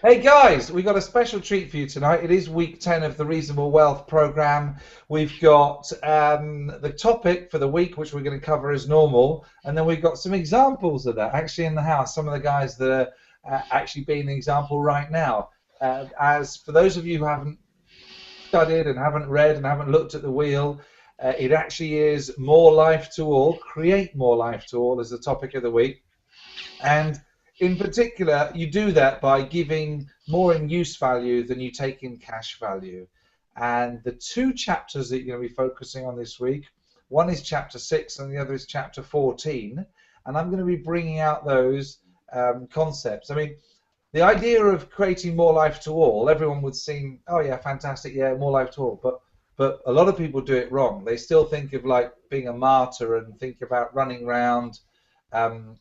Hey guys, we got a special treat for you tonight. It is week 10 of the Reasonable Wealth program. We've got the topic for the week, which we're going to cover as normal, and then we've got some examples of that actually in the house. Some of the guys that are actually being an example right now. As for those of you who haven't studied and haven't read and haven't looked at the wheel, it actually is more life to all, create more life to all is the topic of the week. And in particular, you do that by giving more in use value than you take in cash value. And the two chapters that you're going to be focusing on this week, one is chapter 6 and the other is chapter 14. And I'm going to be bringing out those concepts. I mean, the idea of creating more life to all, everyone would seem, oh yeah, fantastic, yeah, more life to all. But a lot of people do it wrong. They still think of like being a martyr and think about running around,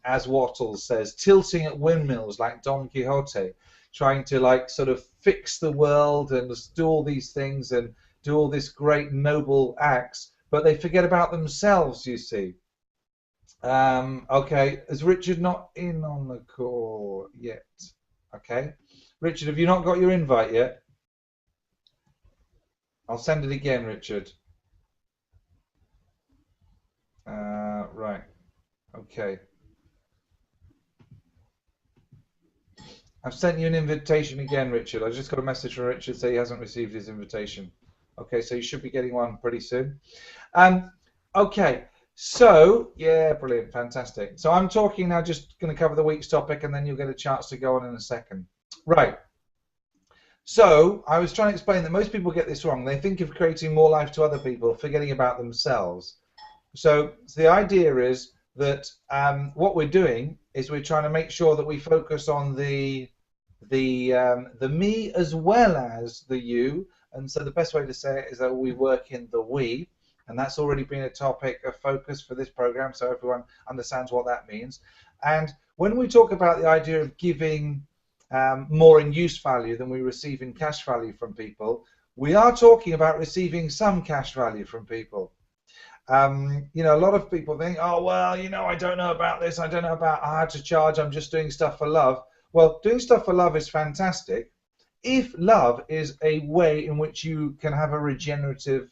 as Wattles says, tilting at windmills like Don Quixote, trying to like sort of fix the world and do all these things and do all this great noble acts, but they forget about themselves, you see. Okay, is Richard not in on the call yet? Okay, Richard, have you not got your invite yet? I'll send it again, Richard. Right. Okay. I've sent you an invitation again, Richard. I just got a message from Richard saying he hasn't received his invitation. Okay, so you should be getting one pretty soon. Okay, so yeah, brilliant, fantastic. So I'm talking now, just going to cover the week's topic, and then you'll get a chance to go on in a second. Right. So I was trying to explain that most people get this wrong. They think of creating more life to other people, forgetting about themselves. So the idea is that what we're doing is we're trying to make sure that we focus on the me as well as the you. And so the best way to say it is that we work in the we, and that's already been a topic of focus for this program, so everyone understands what that means. And when we talk about the idea of giving more in use value than we receive in cash value from people, we are talking about receiving some cash value from people. You know, a lot of people think, oh, well, you know, I don't know about this, I don't know about how to charge, I'm just doing stuff for love. Well, doing stuff for love is fantastic if love is a way in which you can have a regenerative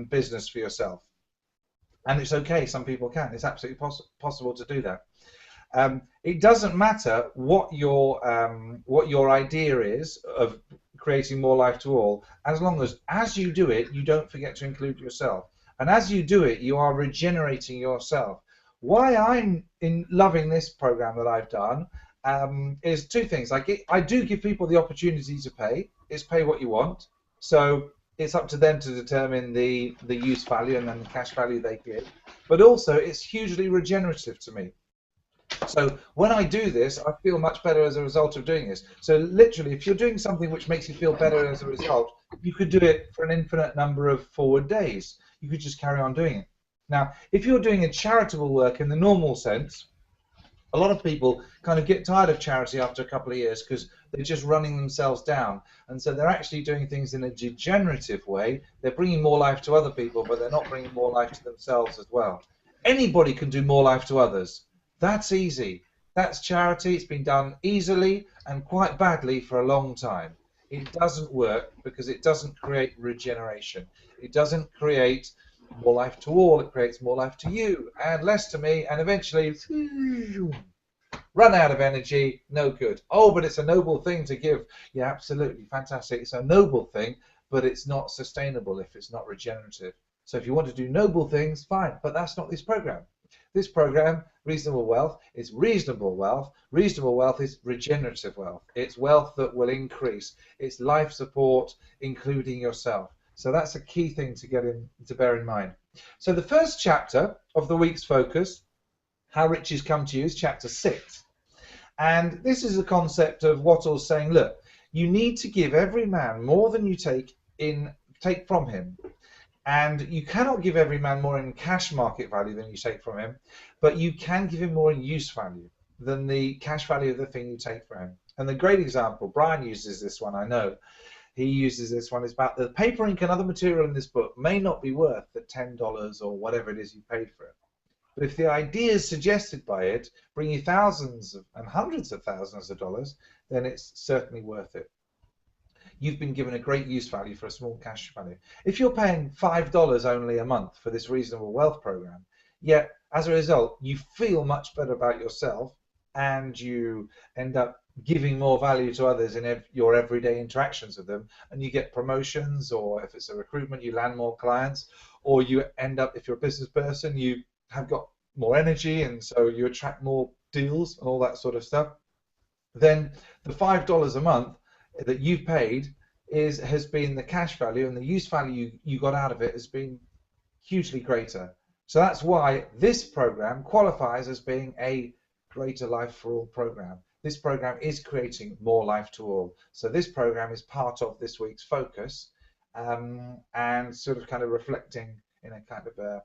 business for yourself. And it's okay, some people can. It's absolutely possible to do that. It doesn't matter what your idea is of creating more life to all, as long as you do it, you don't forget to include yourself. And as you do it, you are regenerating yourself. Why I'm loving this program that I've done is two things. I do give people the opportunity to pay. It's pay what you want. So it's up to them to determine the use value and then the cash value they give. But also, it's hugely regenerative to me. So when I do this, I feel much better as a result of doing this. So literally, if you're doing something which makes you feel better as a result, you could do it for an infinite number of forward days. You could just carry on doing it. Now, if you're doing a charitable work in the normal sense, a lot of people kind of get tired of charity after a couple of years because they're just running themselves down. And so they're actually doing things in a degenerative way. They're bringing more life to other people, but they're not bringing more life to themselves as well. Anybody can do more life to others. That's easy. That's charity. It's been done easily and quite badly for a long time. It doesn't work because it doesn't create regeneration. It doesn't create more life to all. It creates more life to you and less to me, and eventually run out of energy. No good. Oh, but it's a noble thing to give. Yeah, absolutely. Fantastic. It's a noble thing, but it's not sustainable if it's not regenerative. So if you want to do noble things, fine, but that's not this program. This program, Reasonable Wealth, is reasonable wealth. Reasonable wealth is regenerative wealth. It's wealth that will increase. It's life support, including yourself. So that's a key thing to bear in mind. So the first chapter of the week's focus, How Riches Come to You, is chapter 6. And this is the concept of Wattles saying, look, you need to give every man more than you take from him. And you cannot give every man more in cash market value than you take from him, but you can give him more in use value than the cash value of the thing you take from him. And the great example, Brian uses this one, I know. He uses this one, is about the paper, ink, and other material in this book may not be worth the $10 or whatever it is you paid for it. But if the ideas suggested by it bring you thousands and hundreds of thousands of dollars, then it's certainly worth it. You've been given a great use value for a small cash value. If you're paying $5 only a month for this reasonable wealth program, yet as a result, you feel much better about yourself and you end up giving more value to others in your everyday interactions with them, and you get promotions, or if it's a recruitment, you land more clients, or you end up, if you're a business person, you have got more energy and so you attract more deals and all that sort of stuff, then the $5 a month that you've paid has been the cash value, and the use value you got out of it has been hugely greater. So that's why this program qualifies as being a Greater Life for All program. This program is creating more life to all. So this program is part of this week's focus, and sort of kind of reflecting in a kind of a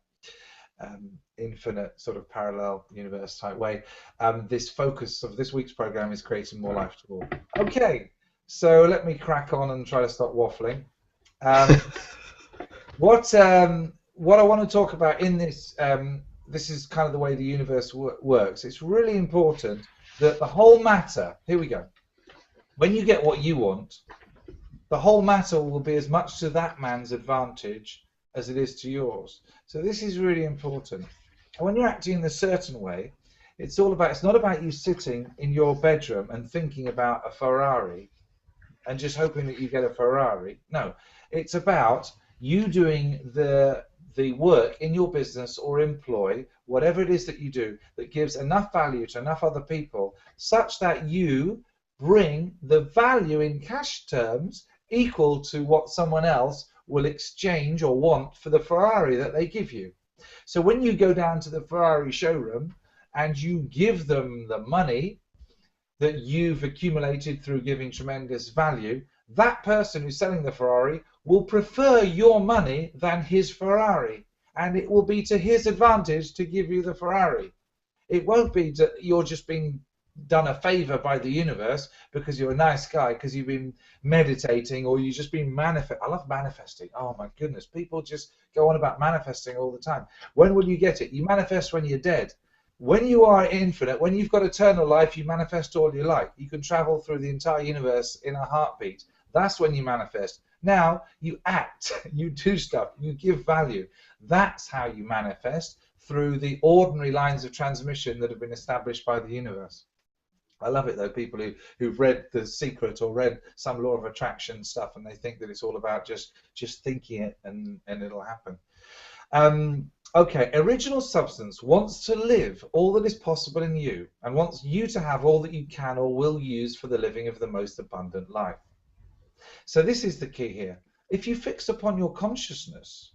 infinite sort of parallel universe type way. This focus of this week's program is creating more life to all. Okay, so let me crack on and try to stop waffling. What I want to talk about in this, this is kind of the way the universe works. It's really important that the whole matter, here we go, when you get what you want, the whole matter will be as much to that man's advantage as it is to yours. So this is really important. And when you're acting in a certain way, it's not about you sitting in your bedroom and thinking about a Ferrari and just hoping that you get a Ferrari. No, it's about you doing the work in your business or employ, whatever it is that you do, that gives enough value to enough other people such that you bring the value in cash terms equal to what someone else will exchange or want for the Ferrari that they give you. So when you go down to the Ferrari showroom and you give them the money that you've accumulated through giving tremendous value, that person who's selling the Ferrari will prefer your money than his Ferrari, and it will be to his advantage to give you the Ferrari. It won't be that you're just being done a favor by the universe because you're a nice guy, because you've been meditating, or you've just been manifesting. I love manifesting. Oh my goodness, people just go on about manifesting all the time. When will you get it? You manifest when you're dead. When you are infinite, when you've got eternal life, you manifest all you like. You can travel through the entire universe in a heartbeat. That's when you manifest. Now you act, you do stuff, you give value. That's how you manifest, through the ordinary lines of transmission that have been established by the universe. I love it though, people who've read The Secret or read some law of attraction stuff, and they think that it's all about just thinking it and it'll happen. Okay, original substance wants to live all that is possible in you and wants you to have all that you can or will use for the living of the most abundant life. So this is the key here. If you fix upon your consciousness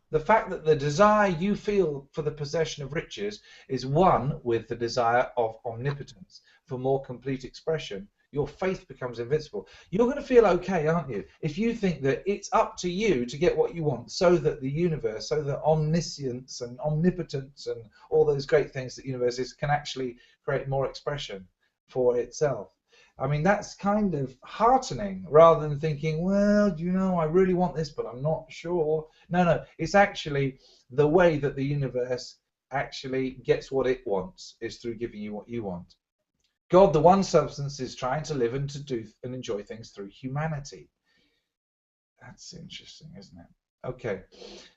the fact that the desire you feel for the possession of riches is one with the desire of omnipotence for more complete expression, your faith becomes invincible. You're going to feel okay, aren't you, if you think that it's up to you to get what you want, so that the universe, so that omniscience and omnipotence and all those great things that the universe is can actually create more expression for itself. I mean, that's kind of heartening, rather than thinking, well, you know, I really want this, but I'm not sure. No, it's actually the way that the universe actually gets what it wants is through giving you what you want. God, the one substance, is trying to live and to do and enjoy things through humanity. That's interesting, isn't it? Okay,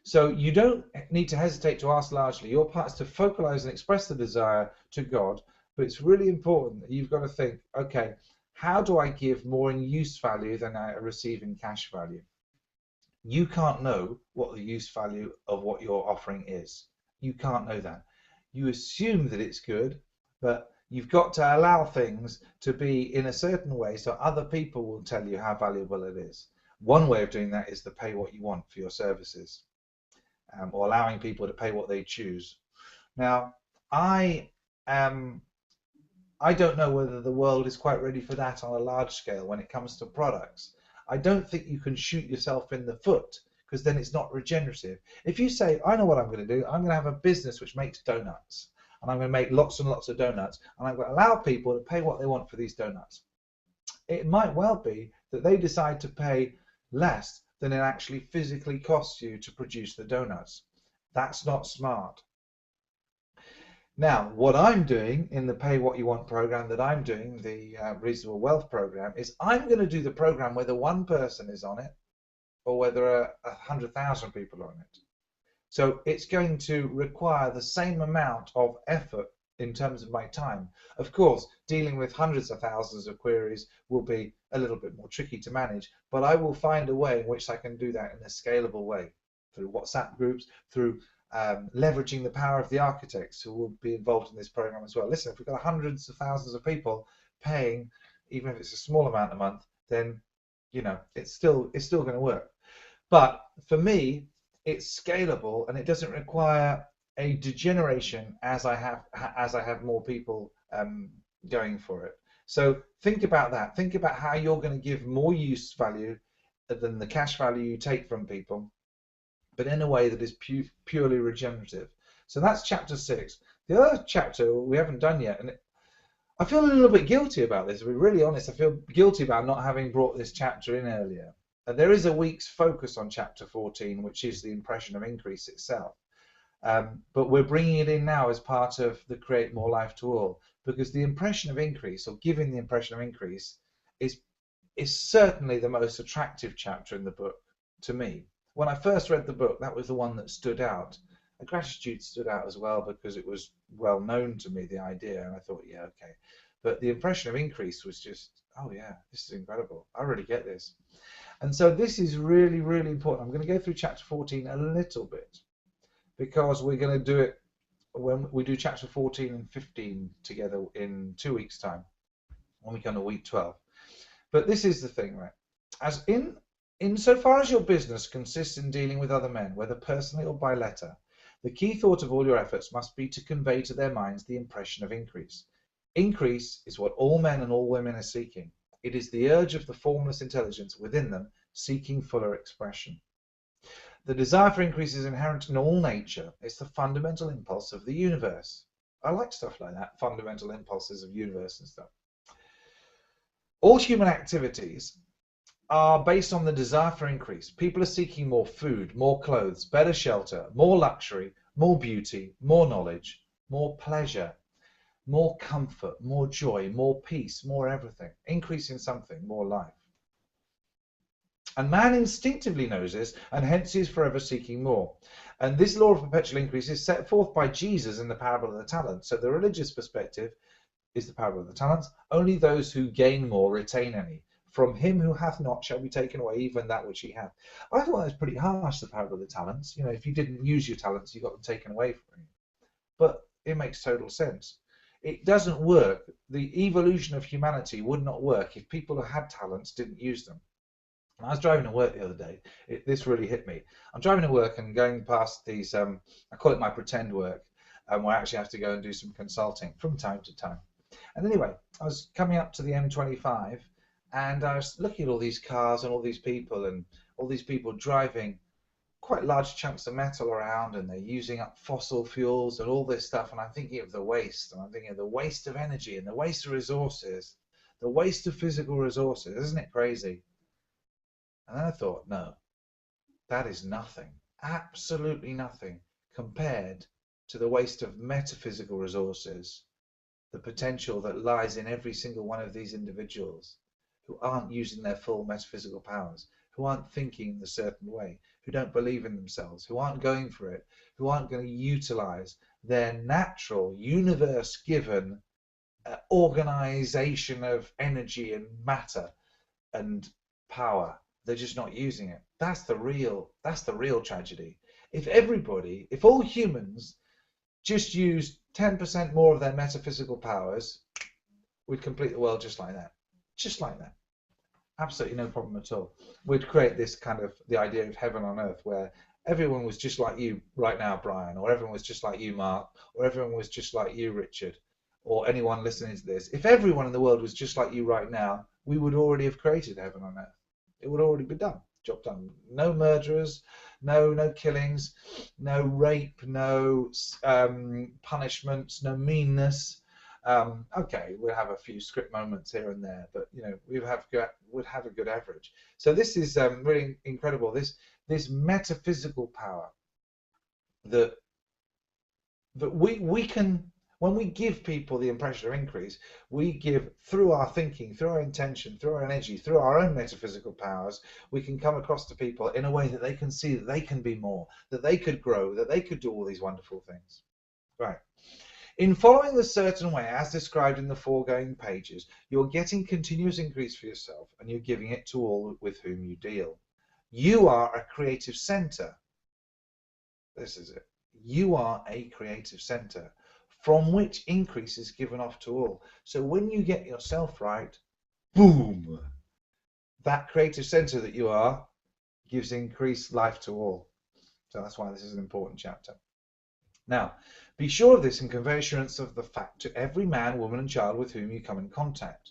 so you don't need to hesitate to ask largely. Your part is to focalize and express the desire to God, but it's really important that you've got to think, okay, how do I give more in use value than I receive in cash value? You can't know what the use value of what you're offering is. You can't know that. You assume that it's good, but you've got to allow things to be in a certain way so other people will tell you how valuable it is. One way of doing that is to pay what you want for your services, or allowing people to pay what they choose. Now, I don't know whether the world is quite ready for that on a large scale when it comes to products. I don't think you can shoot yourself in the foot, because then it's not regenerative. If you say, I know what I'm going to do, I'm going to have a business which makes donuts, and I'm going to make lots and lots of donuts, and I'm going to allow people to pay what they want for these donuts. It might well be that they decide to pay less than it actually physically costs you to produce the donuts. That's not smart. Now, what I'm doing in the Pay What You Want program that I'm doing, the Reasonable Wealth program, is I'm going to do the program whether one person is on it or whether 100,000 people are on it. So it's going to require the same amount of effort in terms of my time. Of course, dealing with hundreds of thousands of queries will be a little bit more tricky to manage, but I will find a way in which I can do that in a scalable way through WhatsApp groups, through leveraging the power of the architects who will be involved in this program as well. Listen, if we've got hundreds of thousands of people paying, even if it's a small amount a month, then it's still going to work. But for me, it's scalable and it doesn't require a degeneration as I have more people going for it. So think about that. Think about how you're going to give more use value than the cash value you take from people, but in a way that is purely regenerative. So that's chapter 6. The other chapter we haven't done yet, and I feel a little bit guilty about this. To be really honest, I feel guilty about not having brought this chapter in earlier. There is a week's focus on chapter 14, which is the impression of increase itself. But we're bringing it in now as part of the Create More Life to All, because the impression of increase, or giving the impression of increase, is certainly the most attractive chapter in the book to me. When I first read the book, that was the one that stood out. And gratitude stood out as well because it was well known to me, the idea, and I thought, yeah, okay. But the impression of increase was just, oh yeah, this is incredible. I really get this. And so this is really, really important. I'm going to go through chapter 14 a little bit because we're going to do it when we do chapter 14 and 15 together in 2 weeks' time when we come to week 12. But this is the thing, right? As insofar as your business consists in dealing with other men, whether personally or by letter, the key thought of all your efforts must be to convey to their minds the impression of increase. Increase is what all men and all women are seeking. It is the urge of the formless intelligence within them seeking fuller expression. The desire for increase is inherent in all nature. It's the fundamental impulse of the universe. I like stuff like that, fundamental impulses of universe and stuff. All human activities are based on the desire for increase. People are seeking more food, more clothes, better shelter, more luxury, more beauty, more knowledge, more pleasure, more comfort, more joy, more peace, more everything. Increase in something, more life. And man instinctively knows this, and hence he is forever seeking more. And this law of perpetual increase is set forth by Jesus in the parable of the talents. So the religious perspective is the parable of the talents. Only those who gain more retain any. From him who hath not shall be taken away even that which he hath. I thought that was pretty harsh, the parable of the talents. If you didn't use your talents, you got them taken away from you. But it makes total sense. It doesn't work. The evolution of humanity would not work if people who had talents didn't use them. And I was driving to work the other day. This really hit me. I'm driving to work and going past these, I call it my pretend work, where I actually have to go and do some consulting from time to time. And anyway, I was coming up to the M25 and I was looking at all these cars and all these people driving quite large chunks of metal around, and they're using up fossil fuels and all this stuff, and I'm thinking of the waste, and I'm thinking of the waste of energy and the waste of resources, the waste of physical resources. Isn't it crazy? And then I thought, no, that is nothing, absolutely nothing compared to the waste of metaphysical resources, the potential that lies in every single one of these individuals who aren't using their full metaphysical powers, who aren't thinking in a certain way, who don't believe in themselves, who aren't going for it, who aren't going to utilize their natural, universe-given organization of energy and matter and power. They're just not using it. That's the real tragedy. If all humans just used 10% more of their metaphysical powers, we'd complete the world just like that. Just like that. Absolutely no problem at all. We'd create this kind of, the idea of heaven on earth, where everyone was just like you right now, Brian, or everyone was just like you, Mark, or everyone was just like you, Richard, or anyone listening to this. If everyone in the world was just like you right now, we would already have created heaven on earth. It would already be done. Job done. No murderers, no killings, no rape, no punishments, no meanness. Okay, we'll have a few script moments here and there, but we'd have a good average. So this is really incredible. This metaphysical power that we can When we give people the impression of increase, we give through our thinking, through our intention, through our energy, through our own metaphysical powers, we can come across to people in a way that they can see that they can be more, that they could grow, that they could do all these wonderful things. Right. In following the certain way, as described in the foregoing pages, you're getting continuous increase for yourself, and you're giving it to all with whom you deal. You are a creative center. This is it. You are a creative center from which increase is given off to all. So when you get yourself right, boom, that creative center that you are gives increased life to all. So that's why this is an important chapter. Now, be sure of this and convey assurance of the fact to every man, woman, and child with whom you come in contact.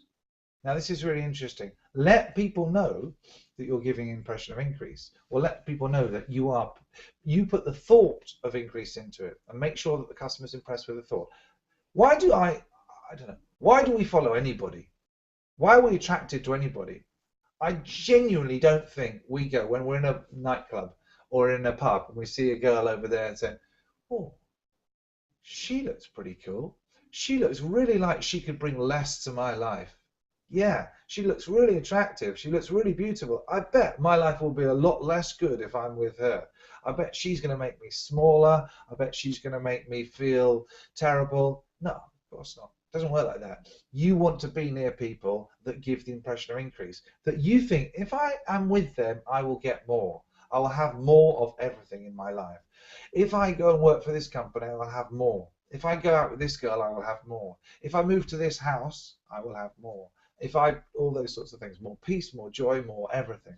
Now, this is really interesting. Let people know that you're giving an impression of increase, or let people know that you put the thought of increase into it, and make sure that the customer's impressed with the thought. Why do I don't know, why do we follow anybody? Why are we attracted to anybody? I genuinely don't think we go, when we're in a nightclub or in a pub, and we see a girl over there and say, oh, she looks pretty cool. She looks really like she could bring less to my life. Yeah, she looks really attractive. She looks really beautiful. I bet my life will be a lot less good if I'm with her. I bet she's going to make me smaller. I bet she's going to make me feel terrible. No, of course not. It doesn't work like that. You want to be near people that give the impression of increase, that you think if I am with them, I will get more. I will have more of everything in my life. If I go and work for this company, I will have more. If I go out with this girl, I will have more. If I move to this house, I will have more. All those sorts of things, more peace, more joy, more everything.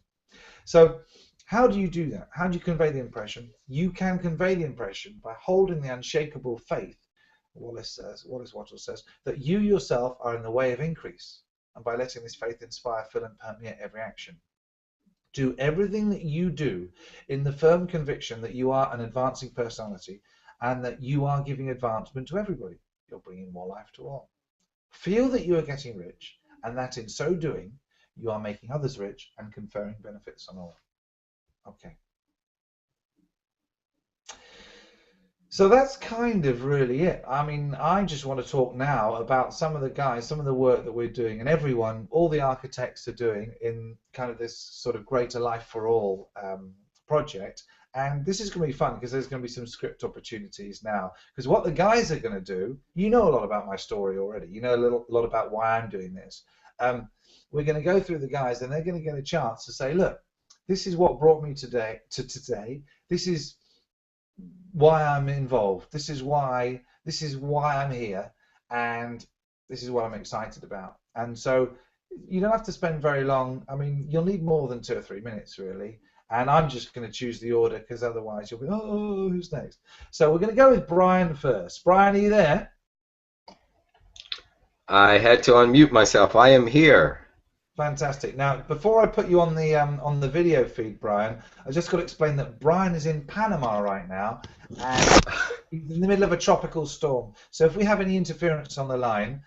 So how do you do that? How do you convey the impression? You can convey the impression by holding the unshakable faith, Wallace Wattle says, that you yourself are in the way of increase, and by letting this faith inspire, fill, and permeate every action. Do everything that you do in the firm conviction that you are an advancing personality and that you are giving advancement to everybody. You're bringing more life to all. Feel that you are getting rich, and that in so doing, you are making others rich and conferring benefits on all. Okay. So that's kind of really it. I mean, I just want to talk now about some of the guys, some of the work that we're doing, and everyone, all the architects are doing in kind of this sort of greater life for all project. And this is going to be fun because there's going to be some script opportunities now. Because what the guys are going to do, you know a lot about my story already. You know a lot about why I'm doing this. We're going to go through the guys, and they're going to get a chance to say, look, this is what brought me today. This is why I'm involved. This is why I'm here, and this is what I'm excited about. And so you don't have to spend very long. I mean, you'll need more than 2 or 3 minutes really. And I'm just going to choose the order because otherwise you'll be, oh, who's next? So we're going to go with Brian first. Brian, are you there? I had to unmute myself. I am here. Fantastic. Now, before I put you on the video feed, Brian, I just got to explain that Brian is in Panama right now, and he's in the middle of a tropical storm. So if we have any interference on the line,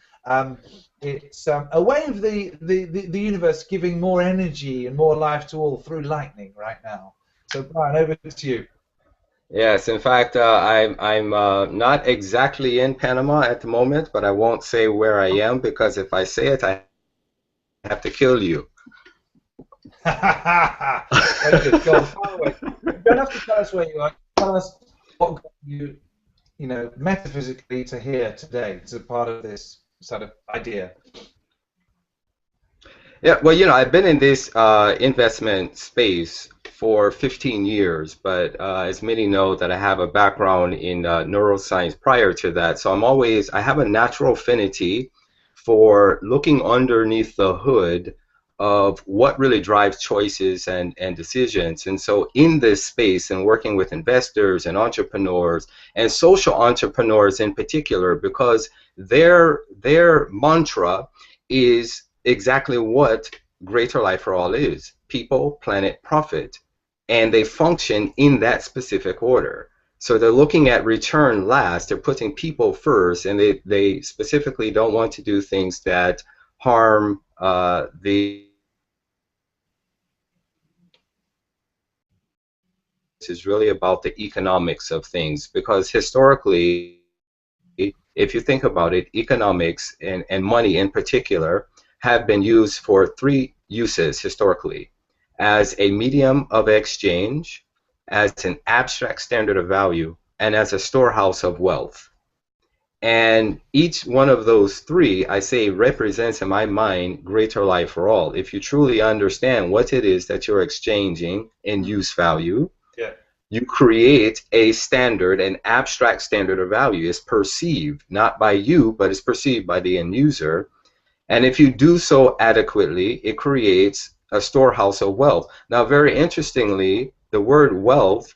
it's a way of the universe giving more energy and more life to all through lightning right now. So Brian, over to you. Yes, in fact, I'm not exactly in Panama at the moment, but I won't say where I am because if I say it, I have to kill you. Very good. Go on. You don't have to tell us where you are. Tell us what got you, metaphysically to here today, to part of this sort of idea. Yeah, well, I've been in this investment space for 15 years, but as many know that I have a background in neuroscience prior to that, so I have a natural affinity for looking underneath the hood of what really drives choices and decisions. And so in this space and working with investors and entrepreneurs and social entrepreneurs in particular, because their mantra is exactly what Greater Life for All is: people, planet, profit. And they function in that specific order. So they're looking at return last, they're putting people first, and they specifically don't want to do things that harm the... This is really about the economics of things, because historically if you think about it, economics and money in particular have been used for three uses historically: as a medium of exchange, as an abstract standard of value, and as a storehouse of wealth. And each one of those three, I say, represents in my mind greater life for all. If you truly understand what it is that you're exchanging in use value, Yeah. you create a standard, an abstract standard of value. It's perceived not by you, but it's perceived by the end user. And if you do so adequately, it creates a storehouse of wealth. Now, very interestingly, the word wealth,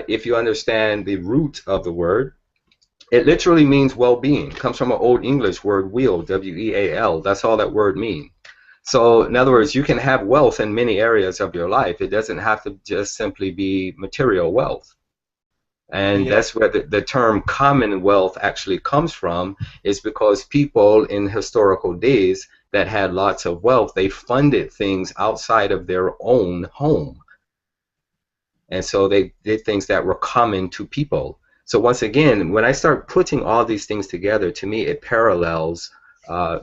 if you understand the root of the word, it literally means well-being. It comes from an Old English word, weal, W-E-A-L. That's all that word means. So, in other words, you can have wealth in many areas of your life. It doesn't have to just simply be material wealth. And that's where the term commonwealth actually comes from, is because people in historical days that had lots of wealth, they funded things outside of their own home. And so they did things that were common to people. So once again, when I start putting all these things together, to me it parallels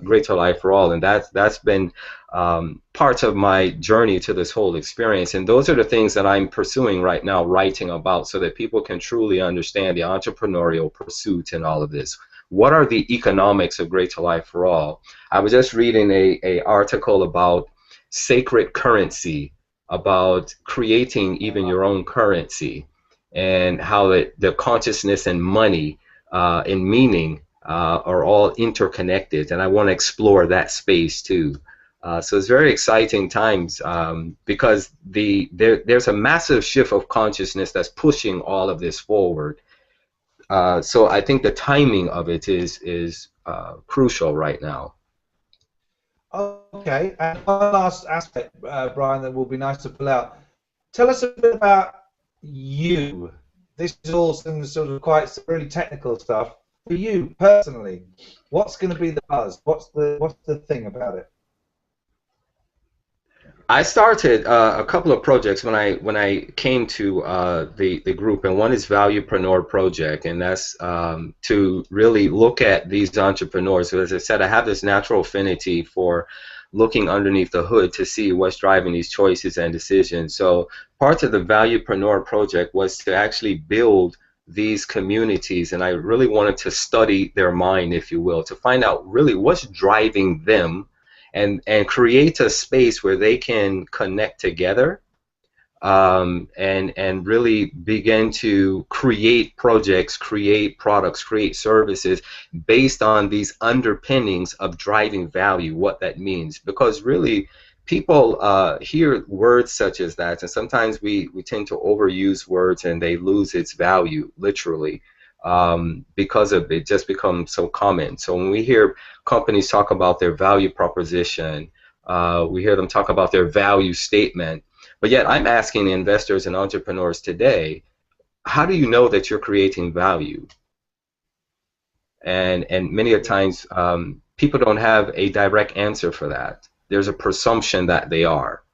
Greater Life for All, and that's been part of my journey to this whole experience. And those are the things that I'm pursuing right now, writing about, so that people can truly understand the entrepreneurial pursuit in all of this. What are the economics of Greater Life for All? I was just reading a article about sacred currency, about creating even your own currency, and how the consciousness and money and meaning are all interconnected, and I want to explore that space too. So it's very exciting times because there's a massive shift of consciousness that's pushing all of this forward. So I think the timing of it is crucial right now. Okay, and one last aspect, Brian, that will be nice to pull out. Tell us a bit about you. This is all some sort of quite really technical stuff. For you personally, what's going to be the buzz? What's the thing about it? I started a couple of projects when I came to the group, and one is Valuepreneur Project, and that's to really look at these entrepreneurs. So as I said, I have this natural affinity for looking underneath the hood to see what's driving these choices and decisions. So part of the Valuepreneur Project was to actually build these communities, and I really wanted to study their mind, if you will, to find out really what's driving them, and create a space where they can connect together and really begin to create projects, create products, create services based on these underpinnings of driving value, what that means. Because really, people hear words such as that, and sometimes we tend to overuse words and they lose its value, literally, because of it just becomes so common. So when we hear companies talk about their value proposition, we hear them talk about their value statement, but yet I'm asking investors and entrepreneurs today, how do you know that you're creating value? And many a times people don't have a direct answer for that. There's a presumption that they are.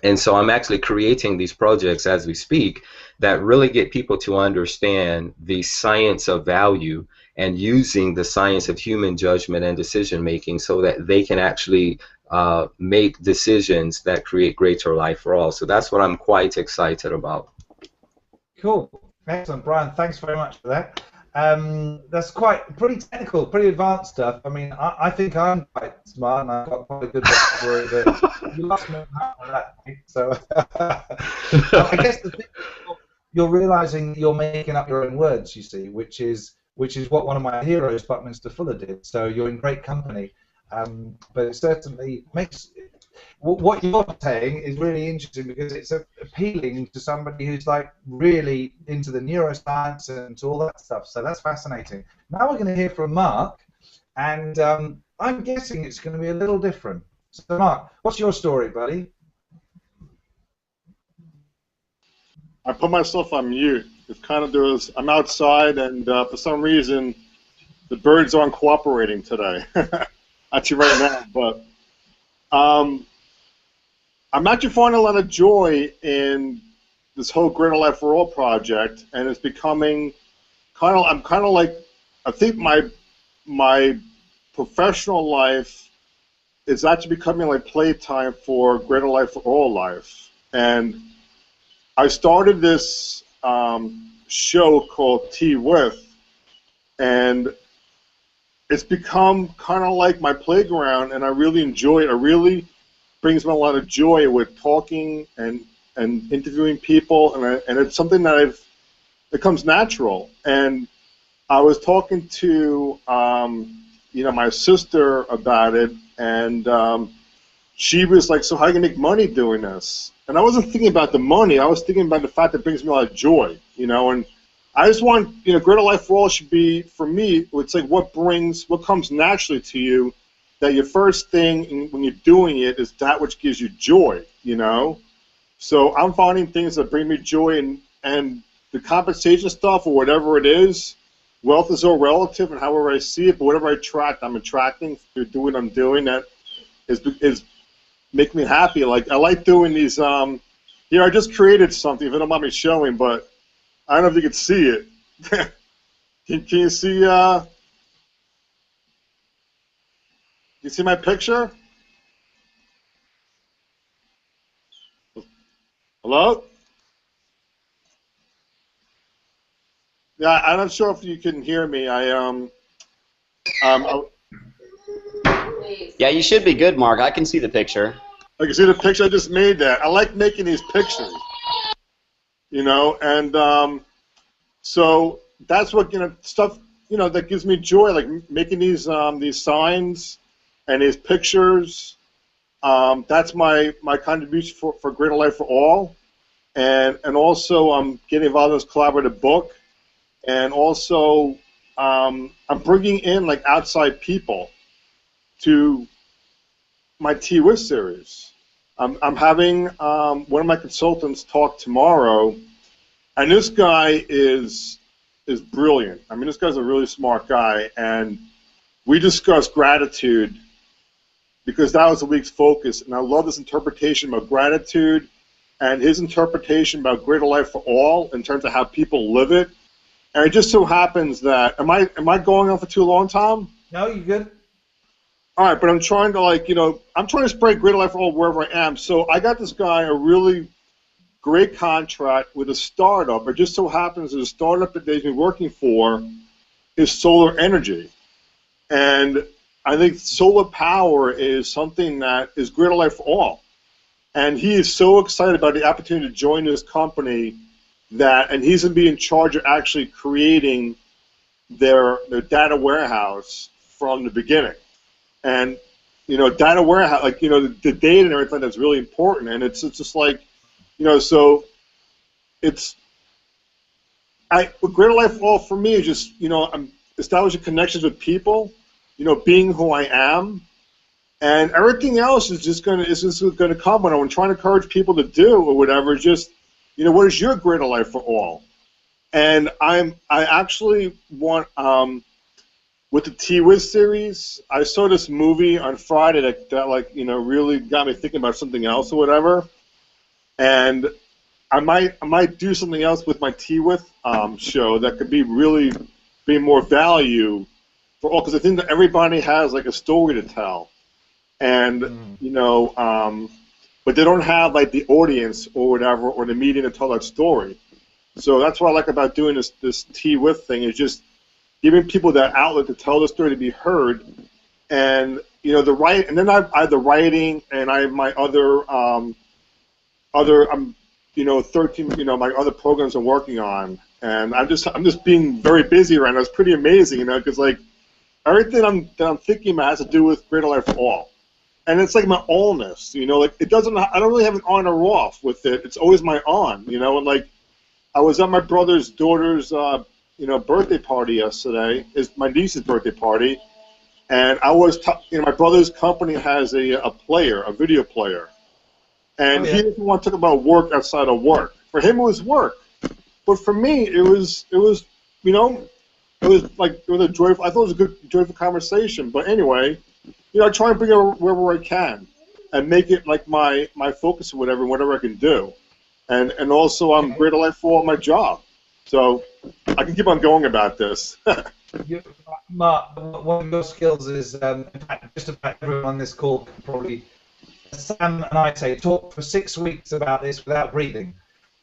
And so I'm actually creating these projects as we speak that really get people to understand the science of value and using the science of human judgment and decision making so that they can actually make decisions that create greater life for all. So that's what I'm quite excited about. Cool. Excellent, Brian. Thanks very much for that. That's pretty technical, pretty advanced stuff. I mean, I think I'm quite smart, and I've got quite a good for it, but you lost me on that. So I guess the thing you're realizing you're making up your own words, you see, which is what one of my heroes, Buckminster Fuller, did. So you're in great company, but it certainly makes. What you're saying is really interesting because it's appealing to somebody who's like really into the neuroscience and to all that stuff. So that's fascinating. Now we're going to hear from Mark, and I'm guessing it's going to be a little different. So Mark, what's your story, buddy? I put myself on mute. It's kind of I'm outside, and for some reason the birds aren't cooperating today. Actually, right now, but. I'm actually finding a lot of joy in this whole Greater Life for All project, and it's becoming I'm kind of like I think my professional life is actually becoming like playtime for Greater Life for All life. And I started this show called Tea With, and it's become kind of like my playground, and I really enjoy it. It really brings me a lot of joy with talking and interviewing people, and it's something that it comes natural. And I was talking to my sister about it, and she was like, "So how are you gonna make money doing this?" And I wasn't thinking about the money. I was thinking about the fact that it brings me a lot of joy, and I just want, Greater Life for All should be, for me, it's like what comes naturally to you, that your first thing when you're doing it is that which gives you joy, So I'm finding things that bring me joy, and the compensation stuff or whatever it is, wealth is all relative and however I see it, but whatever I attract, I'm attracting through doing what I'm doing. That is making me happy. Like, I like doing these, here I just created something, if you don't mind me showing, but I don't know if you can see it. Can you see, you see my picture? Hello? Yeah, I'm not sure if you can hear me. Yeah, you should be good, Mark. I can see the picture. I can see the picture. I just made that. I like making these pictures, and so that's what stuff that gives me joy, like making these signs and these pictures. That's my contribution for Greater Life for All, and also I'm getting involved in this collaborative book, and also I'm bringing in like outside people to my Tea With series. I'm having one of my consultants talk tomorrow, and this guy is brilliant. I mean, this guy's a really smart guy, and we discussed gratitude because that was the week's focus, and I love this interpretation about gratitude and his interpretation about Greater Life for All in terms of how people live it. And it just so happens that, am I going on for too long, Tom? No, you're good. All right, but I'm trying to I'm trying to spread Greater Life for All wherever I am. So I got this guy a really great contract with a startup. It just so happens that the startup that they've been working for is solar energy. And I think solar power is something that is Greater Life for All. And he is so excited about the opportunity to join this company and he's going to be in charge of actually creating their data warehouse from the beginning. And, data warehouse, like, the data and everything that's really important. And it's just like, so with Greater Life for All for me is just, I'm establishing connections with people, being who I am, and everything else is just gonna come. When I'm trying to encourage people to do or whatever, just, what is your Greater Life for All? And I actually want, with the Tea With series, I saw this movie on Friday that really got me thinking about something else or whatever. And I might do something else with my Tea With show that could be more value for all, because I think that everybody has like a story to tell, and but they don't have like the audience or whatever or the medium to tell that story. So that's what I like about doing this Tea With thing, is just giving people that outlet to tell the story, to be heard, and and then I have the writing, and I have my other 13 my other programs I'm working on, and I'm just being very busy right now. It's pretty amazing, because like everything that I'm thinking about has to do with Greater Life for All, and it's like my allness, like I don't really have an on or off with it. It's always my on, and like I was at my brother's daughter's birthday party yesterday. It's my niece's birthday party, and I was my brother's company has a video player, and he doesn't want to talk about work outside of work. For him, it was work, but for me, it was a joyful. I thought it was a good, joyful conversation. But anyway, I try and bring it wherever I can, and make it like my focus or whatever I can do, and also I'm Greater Life for All my job. So I can keep on going about this. You, Mark, one of your skills is, in fact, just about everyone on this call can probably, Sam and I say, talk for 6 weeks about this without breathing.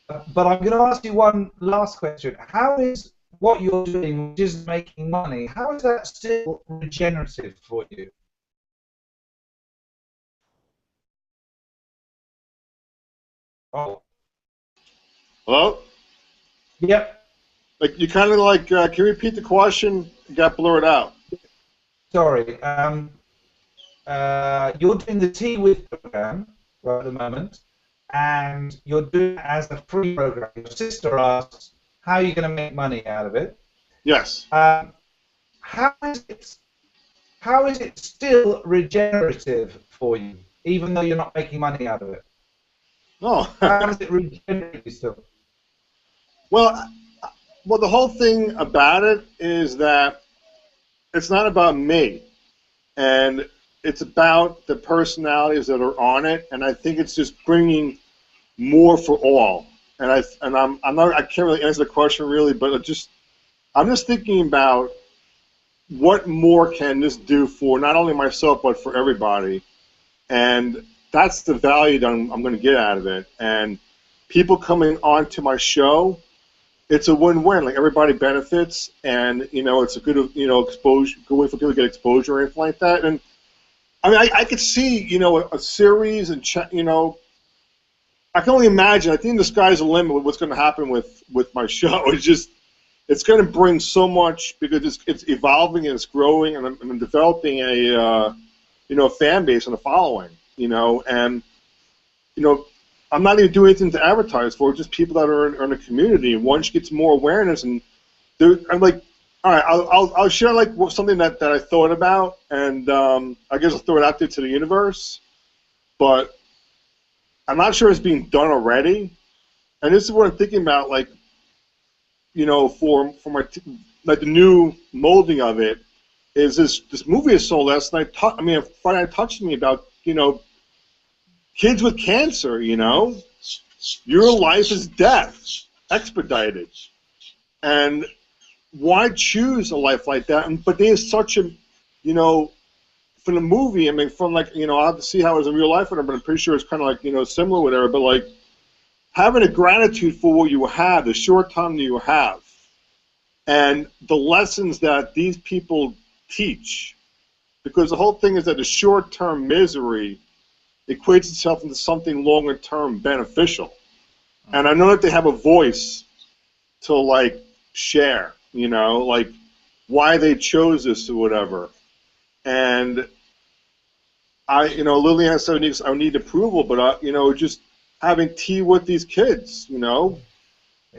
But I'm going to ask you one last question. How is what you're doing, which is making money, how is that still regenerative for you? Oh, Hello? yep. Like, you kind of like, can you repeat the question? It got blurred out. Sorry. You're doing the Tea With program right at the moment, and you're doing it as a free program. Your sister asks, how are you going to make money out of it? Yes. How is it still regenerative for you, even though you're not making money out of it? Oh. How does it regenerate you still? Well, the whole thing about it is that it's not about me, and it's about the personalities that are on it, and I think it's just bringing more for all. And I can't really answer the question really, but I'm just thinking about what more can this do for not only myself but for everybody, and that's the value that I'm going to get out of it. And people coming onto my show, it's a win-win. Like, everybody benefits, and it's a good exposure, good way for people to get exposure or anything like that. And I mean, I could see a series, and I can only imagine. I think the sky's the limit with what's going to happen with my show. It's going to bring so much because it's evolving and it's growing, and I'm developing a fan base and a following. And I'm not even doing anything to advertise for. Just people that are in the community. And once you get more awareness, and I'm like, all right, I'll share like something that I thought about, and I guess I'll throw it out there to the universe. But I'm not sure it's being done already. And this is what I'm thinking about, like, for my like the new molding of it is this movie I saw last night. Friday night touched me about kids with cancer. Your life is death expedited, and why choose a life like that? But there's such a from the movie. I mean, from like I'll have to see how it was in real life, but I'm pretty sure it's kind of like similar, whatever. But like having a gratitude for what you have, the short time that you have, and the lessons that these people teach, because the whole thing is that the short-term misery equates itself into something longer-term beneficial. And I know that they have a voice to like share, like why they chose this or whatever. And Lillian said I need approval, but just having tea with these kids, Yeah.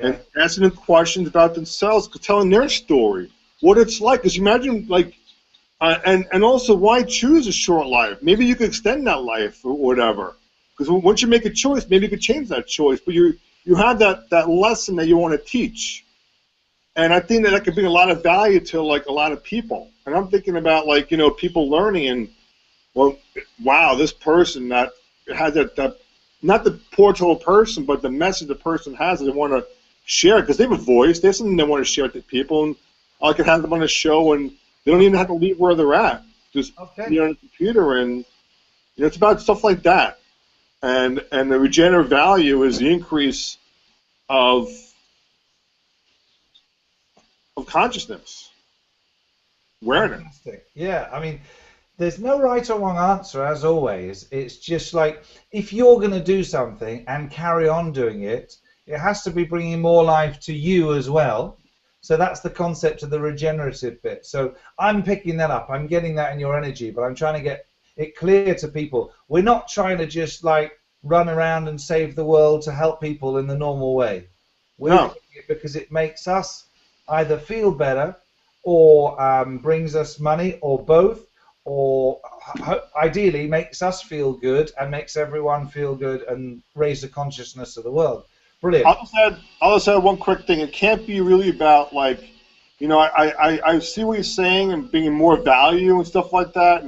and asking them questions about themselves, telling their story, what it's like. Because you imagine, like, and also why choose a short life? Maybe you could extend that life or whatever. Because once you make a choice, maybe you could change that choice. But you have that lesson that you want to teach, and I think that could bring a lot of value to like a lot of people. And I'm thinking about like people learning and wow, this person that has that not the portable person, but the message the person has that they want to share, because they have a voice. There's something they want to share with people, and I can have them on a show, and they don't even have to leave where they're at. Just on the computer, and it's about stuff like that. And the regenerative value is the increase of consciousness, awareness. Fantastic. Yeah, I mean, there's no right or wrong answer, as always. It's just like, if you're going to do something and carry on doing it, it has to be bringing more life to you as well. So that's the concept of the regenerative bit. So I'm picking that up. I'm getting that in your energy, but I'm trying to get it clear to people. We're not trying to just like run around and save the world to help people in the normal way. We're doing it because it makes us either feel better or brings us money, or both, or ideally makes us feel good and makes everyone feel good and raise the consciousness of the world. Brilliant. I'll just add one quick thing. It can't be really about like, I see what you're saying and bringing more value and stuff like that,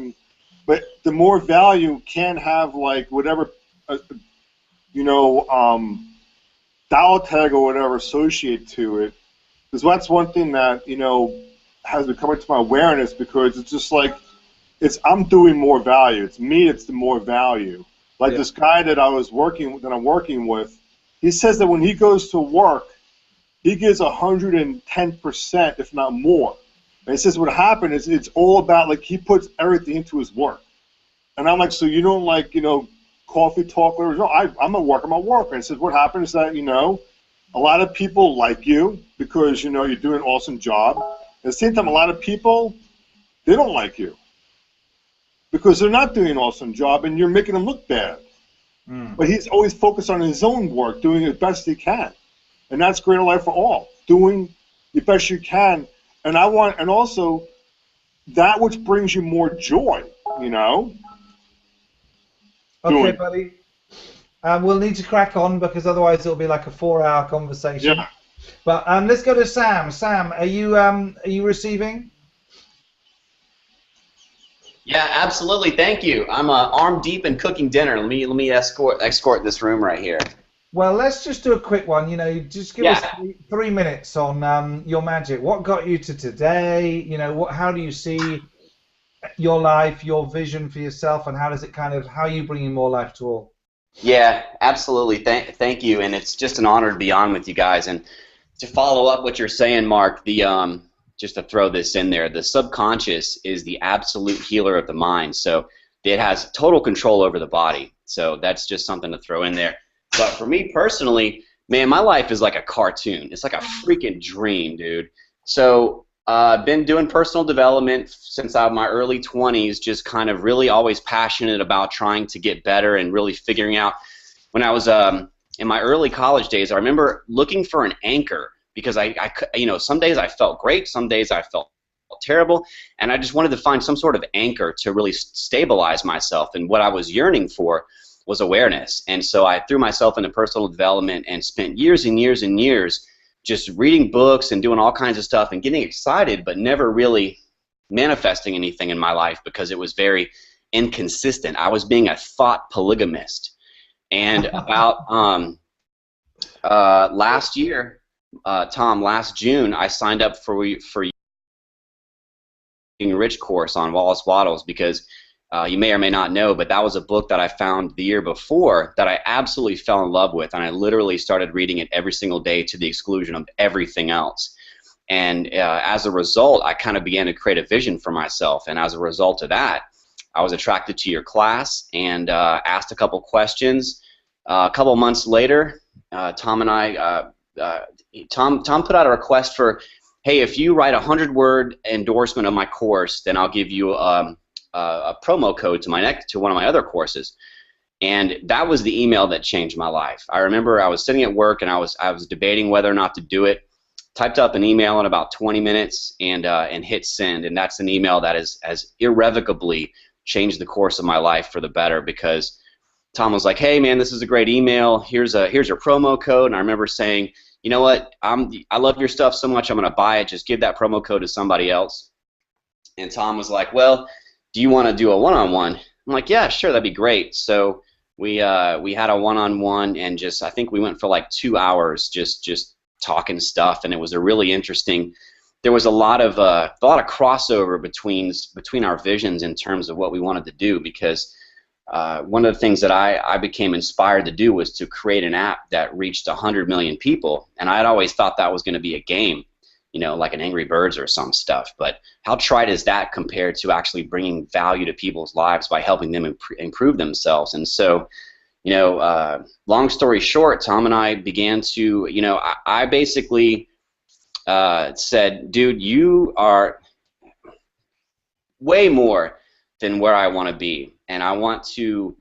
but the more value can have like whatever, dollar tag or whatever associated to it, because that's one thing that has been coming to my awareness because it's just like I'm doing more value. It's me. It's the more value. Like this guy that I'm working with, he says that when he goes to work, he gives 110%, if not more. And he says what happened is it's all about like he puts everything into his work. And I'm like, so you don't like coffee talk? Or no, I'm at work. I'm at work. And he says what happened is that a lot of people like you because you're doing an awesome job. At the same time, a lot of people they don't like you because they're not doing an awesome job, and you're making them look bad. But he's always focused on his own work, doing the best he can. And that's Greater Life for All, doing the best you can. And also that which brings you more joy, Okay, buddy. We'll need to crack on because otherwise it'll be like a 4-hour conversation. Yeah. But let's go to Sam. Sam, are you receiving? Yeah, absolutely. Thank you. I'm arm deep in cooking dinner. Let me escort this room right here. Well, let's just do a quick one. Just give us 3 minutes on your magic. What got you to today? How do you see your life, your vision for yourself, and how are you bringing more life to all? Yeah, absolutely. Thank you, and it's just an honor to be on with you guys. And to follow up what you're saying, Mark, just to throw this in there, the subconscious is the absolute healer of the mind. So it has total control over the body. So that's just something to throw in there. But for me personally, man, my life is like a cartoon. It's like a freaking dream, dude. So I've been doing personal development since my early 20s, just kind of really always passionate about trying to get better and really figuring out. When I was in my early college days, I remember looking for an anchor because some days I felt great, some days I felt terrible, and I just wanted to find some sort of anchor to really stabilize myself. And what I was yearning for was awareness. And so I threw myself into personal development and spent years and years and years just reading books and doing all kinds of stuff and getting excited, but never really manifesting anything in my life because it was very inconsistent. I was being a thought polygamist. And about last year, Tom, last June, I signed up for Getting Rich course on Wallace Wattles because you may or may not know, but that was a book that I found the year before that I absolutely fell in love with, and I literally started reading it every single day to the exclusion of everything else. And as a result, I kind of began to create a vision for myself, and as a result of that, I was attracted to your class and asked a couple questions. A couple months later, Tom and I, Tom put out a request for, hey, if you write a 100-word endorsement of my course, then I'll give you a promo code to one of my other courses. And that was the email that changed my life. I remember I was sitting at work and I was debating whether or not to do it. Typed up an email in about 20 minutes and hit send, and that's an email that has irrevocably changed the course of my life for the better because Tom was like, hey man, this is a great email, here's your promo code. And I remember saying, you know what, I love your stuff so much I'm going to buy it, just give that promo code to somebody else. And Tom was like, well, do you want to do a one-on-one? I'm like, yeah, sure, that'd be great. So we had a one-on-one, and I think we went for like 2 hours just talking stuff, and it was a really interesting. There was a lot of crossover between our visions in terms of what we wanted to do, because one of the things that I became inspired to do was to create an app that reached 100 million people, and I'd always thought that was going to be a game, like an Angry Birds or some stuff. But how trite is that compared to actually bringing value to people's lives by helping them improve themselves? And so, long story short, Tom and I began to, I basically said, dude, you are way more than where I want to be, and I want to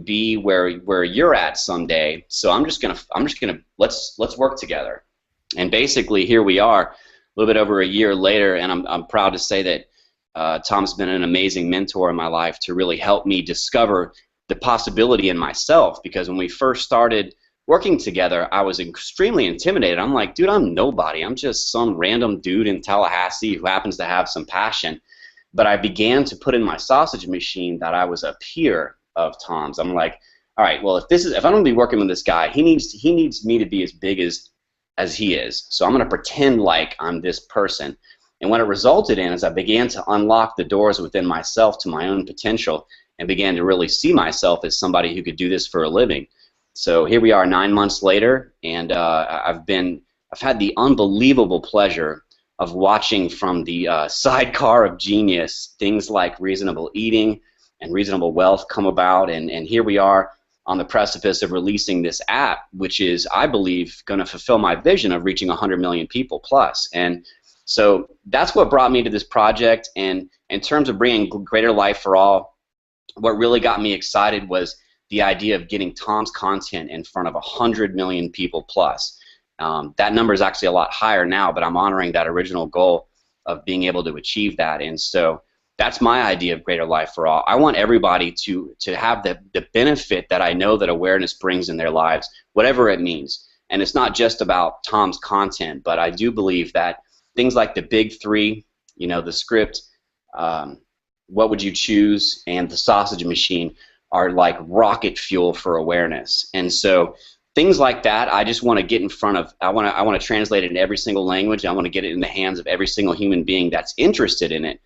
be where you're at someday. So I'm just gonna let's work together. And basically, here we are, a little bit over a year later, and I'm proud to say that Tom's been an amazing mentor in my life to really help me discover the possibility in myself. Because when we first started working together, I was extremely intimidated. I'm like, dude, I'm nobody. I'm just some random dude in Tallahassee who happens to have some passion. But I began to put in my sausage machine that I was a peer of Tom's. I'm like, all right, well, if I'm going to be working with this guy, he needs me to be as big as he is. So I'm going to pretend like I'm this person. And what it resulted in is I began to unlock the doors within myself to my own potential and began to really see myself as somebody who could do this for a living. So here we are 9 months later, and I've had the unbelievable pleasure of watching from the sidecar of genius things like Reasonable Eating and Reasonable Wealth come about, and here we are on the precipice of releasing this app, which is, I believe, going to fulfill my vision of reaching 100 million people plus. And so that's what brought me to this project. And in terms of bringing greater life for all, what really got me excited was the idea of getting Tom's content in front of 100 million people plus. That number is actually a lot higher now, but I'm honoring that original goal of being able to achieve that. And so that's my idea of greater life for all. I want everybody to have the benefit that I know that awareness brings in their lives, whatever it means. And it's not just about Tom's content, but I do believe that things like the big three, you know, the script, what would you choose, and the sausage machine are like rocket fuel for awareness. And so things like that, I just want to get in front of. I want to translate it in every single language. I want to get it in the hands of every single human being that's interested in it,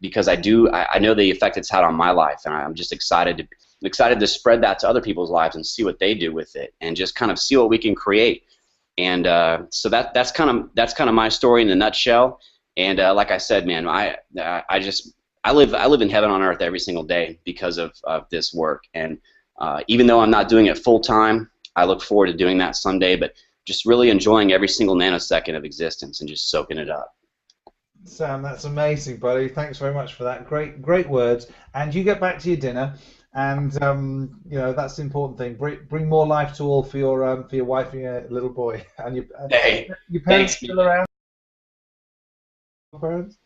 because I know the effect it's had on my life, and I'm just excited to spread that to other people's lives and see what they do with it, and just kind of see what we can create. And so that's kind of my story in a nutshell. And like I said, man, I live in heaven on earth every single day because of this work. And even though I'm not doing it full time, I look forward to doing that someday. But just really enjoying every single nanosecond of existence and just soaking it up. Sam, that's amazing, buddy. Thanks very much for that. Great words. And you get back to your dinner. And you know, that's the important thing. Bring more life to all for your wife and your little boy. And your parents still around? Parents?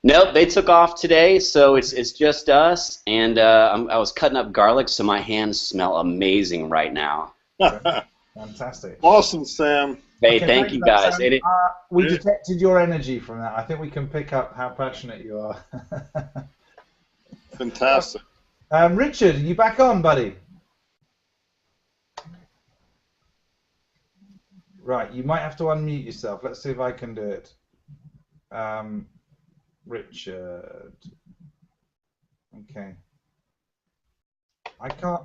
Nope, they took off today, so it's just us. And I was cutting up garlic, so my hands smell amazing right now. Fantastic. Awesome, Sam. Hey, okay, thank you guys. We detected your energy from that. I think we can pick up how passionate you are. Fantastic. Richard, are you back on, buddy? Right, you might have to unmute yourself. Let's see if I can do it. Richard. Okay. I can't.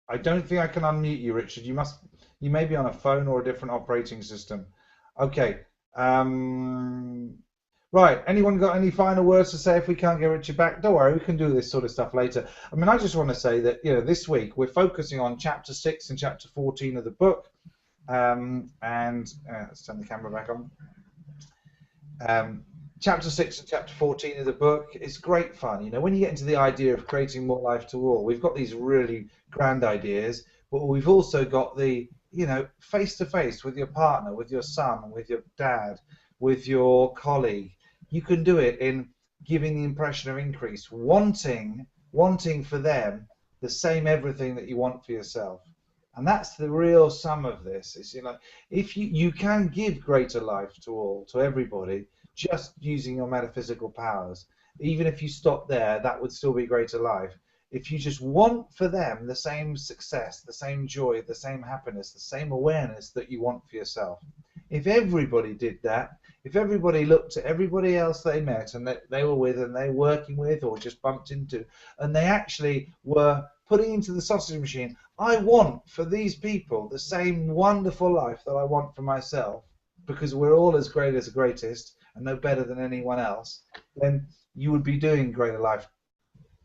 I don't think I can unmute you, Richard. You may be on a phone or a different operating system. Okay. Right, anyone got any final words to say if we can't get Richard back? Don't worry, we can do this sort of stuff later. I mean, I just want to say that, you know, this week we're focusing on Chapter 6 and Chapter 14 of the book. Let's turn the camera back on. Chapter 6 and Chapter 14 of the book is great fun. You know, when you get into the idea of creating more life to all, we've got these really grand ideas, but we've also got the, you know, face-to-face with your partner, with your son, with your dad, with your colleague. You can do it in giving the impression of increase, wanting for them the same everything that you want for yourself. And that's the real sum of this. Is, you know, if you can give greater life to all, to everybody, just using your metaphysical powers. Even if you stop there, that would still be greater life. If you just want for them the same success, the same joy, the same happiness, the same awareness that you want for yourself. If everybody did that, if everybody looked at everybody else they met and that they were with and they were working with or just bumped into, and they actually were putting into the sausage machine, I want for these people the same wonderful life that I want for myself, because we're all as great as the greatest and no better than anyone else, then you would be doing greater life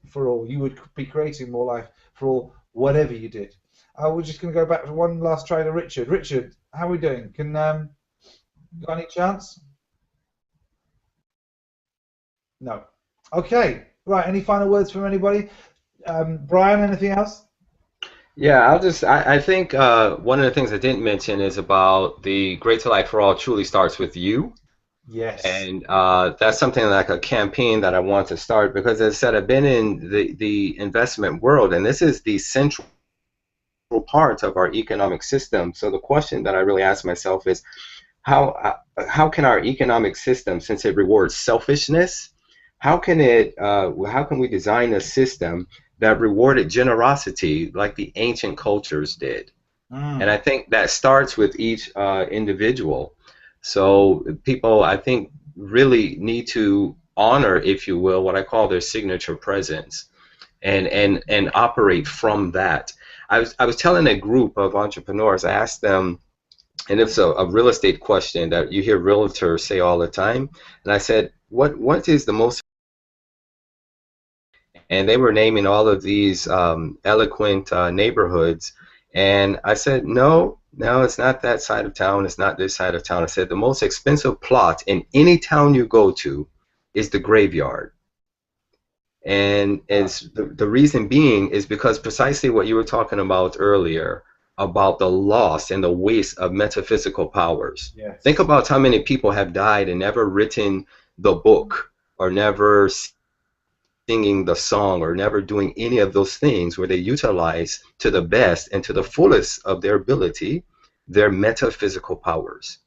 for all. You would be creating more life for all, whatever you did. We're just going to go back to one last try to Richard. Richard, how are we doing? Can got any chance? No. Okay. Right. Any final words from anybody? Brian, anything else? Yeah, I think one of the things I didn't mention is about the Greater Life for All truly starts with you. Yes. And that's something like a campaign that I want to start, because as I said, I've been in the investment world, and this is the central part of our economic system. So the question that I really ask myself is, how can our economic system, since it rewards selfishness, how can we design a system that rewarded generosity like the ancient cultures did? And I think that starts with each individual. So people, I think, really need to honor, if you will, what I call their signature presence, and operate from that. I was telling a group of entrepreneurs, I asked them, and it's a real estate question that you hear realtors say all the time, and I said, what is the most, and they were naming all of these eloquent neighborhoods, and I said, no, it's not that side of town, it's not this side of town. I said the most expensive plot in any town you go to is the graveyard. And the reason being is because precisely what you were talking about earlier, about the loss and the waste of metaphysical powers. Yes. Think about how many people have died and never written the book, or never singing the song, or never doing any of those things where they utilize to the best and to the fullest of their ability their metaphysical powers.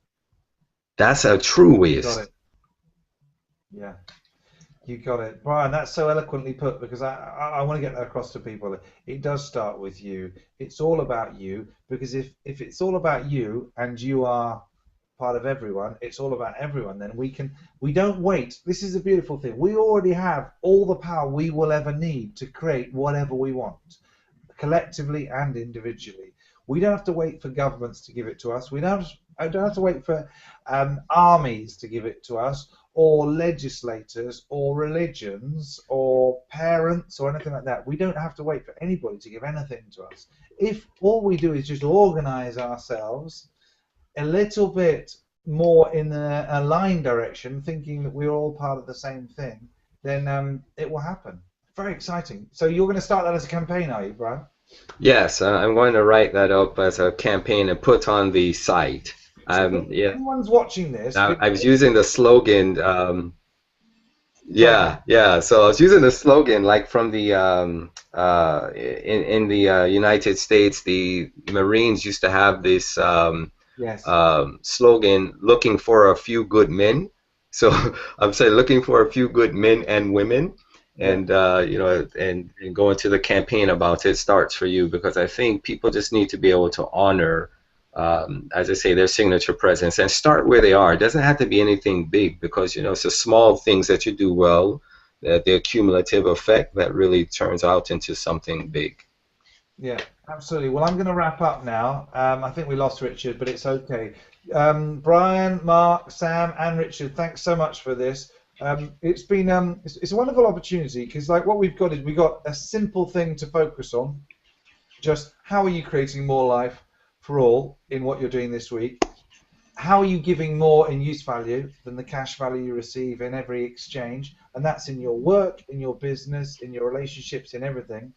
That's a true waste. Got it. Yeah. You got it, Brian. That's so eloquently put, because I want to get that across to people. It does start with you. It's all about you, because if it's all about you and you are part of everyone, it's all about everyone. Then we don't wait. This is a beautiful thing. We already have all the power we will ever need to create whatever we want, collectively and individually. We don't have to wait for governments to give it to us. I don't have to wait for armies to give it to us, or legislators, or religions, or parents, or anything like that. We don't have to wait for anybody to give anything to us. If all we do is just organize ourselves a little bit more in a aligned direction, thinking that we're all part of the same thing, then it will happen. Very exciting. So you're going to start that as a campaign, are you, Brian? Yes, I'm going to write that up as a campaign and put on the site. So Yeah. Anyone's watching this. I was using the slogan. Yeah. So I was using the slogan, like from the in the United States, the Marines used to have this Yes. slogan, "Looking for a few good men." So I'm saying, looking for a few good men and women, and and going to the campaign about it starts for you, because I think people just need to be able to honor, as I say, their signature presence, and start where they are. It doesn't have to be anything big, because it's the small things that you do well, that the cumulative effect that really turns out into something big. Yeah, absolutely. Well, I'm going to wrap up now. I think we lost Richard, but it's okay. Brian, Mark, Sam, and Richard, thanks so much for this. It's been it's a wonderful opportunity, because like what we've got is we've got a simple thing to focus on. Just how are you creating more life for all in what you're doing this week? How are you giving more in use value than the cash value you receive in every exchange? And that's in your work, in your business, in your relationships, in everything.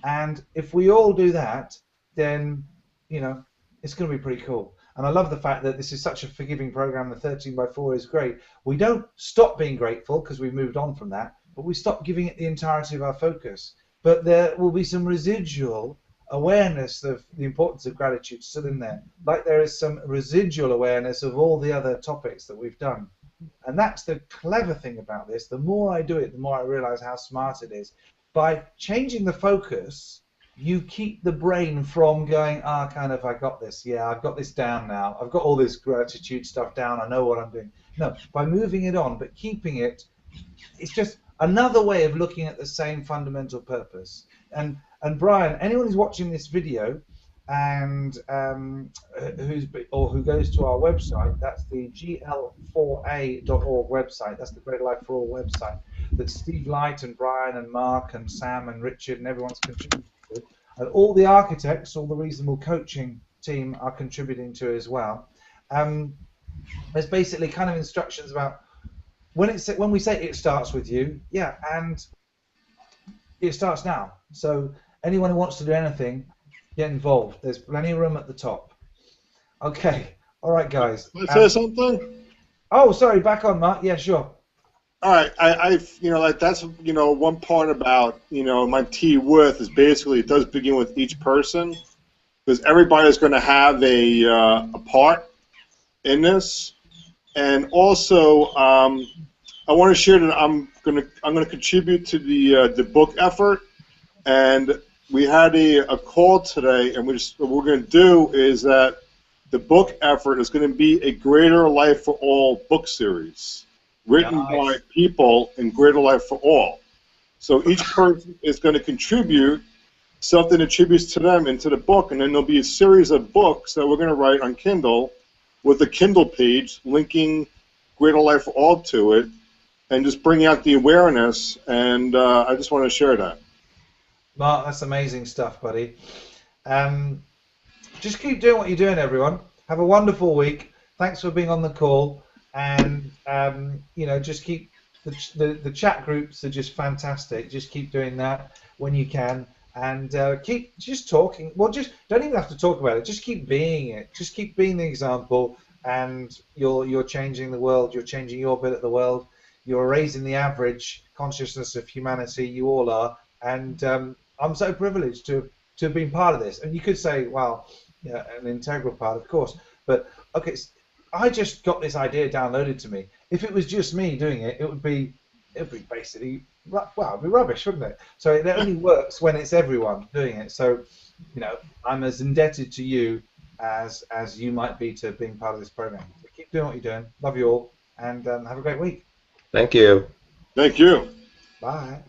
And if we all do that, then it's going to be pretty cool. And I love the fact that this is such a forgiving program. The 13x4 is great. We don't stop being grateful because we've moved on from that, but we stop giving it the entirety of our focus. But there will be some residual awareness of the importance of gratitude still in there, like there is some residual awareness of all the other topics that we've done. And that's the clever thing about this. The more I do it, the more I realize how smart it is. By changing the focus, you keep the brain from going, I got this. Yeah, I've got this down now. I've got all this gratitude stuff down. I know what I'm doing. No, by moving it on, but keeping it, it's just another way of looking at the same fundamental purpose. And Brian, anyone who's watching this video and who goes to our website, that's the gl4a.org website. That's the Greater Life for All website that Steve Light and Brian and Mark and Sam and Richard and everyone's contributing to. And all the architects, all the Reasonable Coaching team are contributing to as well. There's basically kind of instructions about when we say it starts with you, yeah, and it starts now. So anyone who wants to do anything, get involved. There's plenty of room at the top. Okay, all right, guys. Can I say something? Oh, sorry, back on, Mark. Yeah, sure. All right, that's one part about my T-Worth is basically it does begin with each person, because everybody's going to have a part in this, and also I want to share that I'm going to contribute to the book effort, and we had a call today, and what we're going to do is that the book effort is going to be a Greater Life for All book series, written by people in Greater Life for All. So each person is going to contribute something that attributes to them into the book, and then there'll be a series of books that we're going to write on Kindle with a Kindle page linking Greater Life for All to it, and just bring out the awareness, and I just want to share that. Mark, that's amazing stuff, buddy. Just keep doing what you're doing, everyone. Have a wonderful week. Thanks for being on the call, and you know, just keep the chat groups are just fantastic. Just keep doing that when you can, and keep just talking. Well, just don't even have to talk about it. Just keep being it. Just keep being the example, and you're changing the world. You're changing your bit of the world. You're raising the average consciousness of humanity. You all are, and I'm so privileged to have been part of this. And you could say, well, yeah, an integral part, of course. But okay, I just got this idea downloaded to me. If it was just me doing it, it would be basically, well, it'd be rubbish, wouldn't it? So it only works when it's everyone doing it. So, you know, I'm as indebted to you as you might be to being part of this program. So keep doing what you're doing. Love you all, and have a great week. Thank you. Thank you. Bye.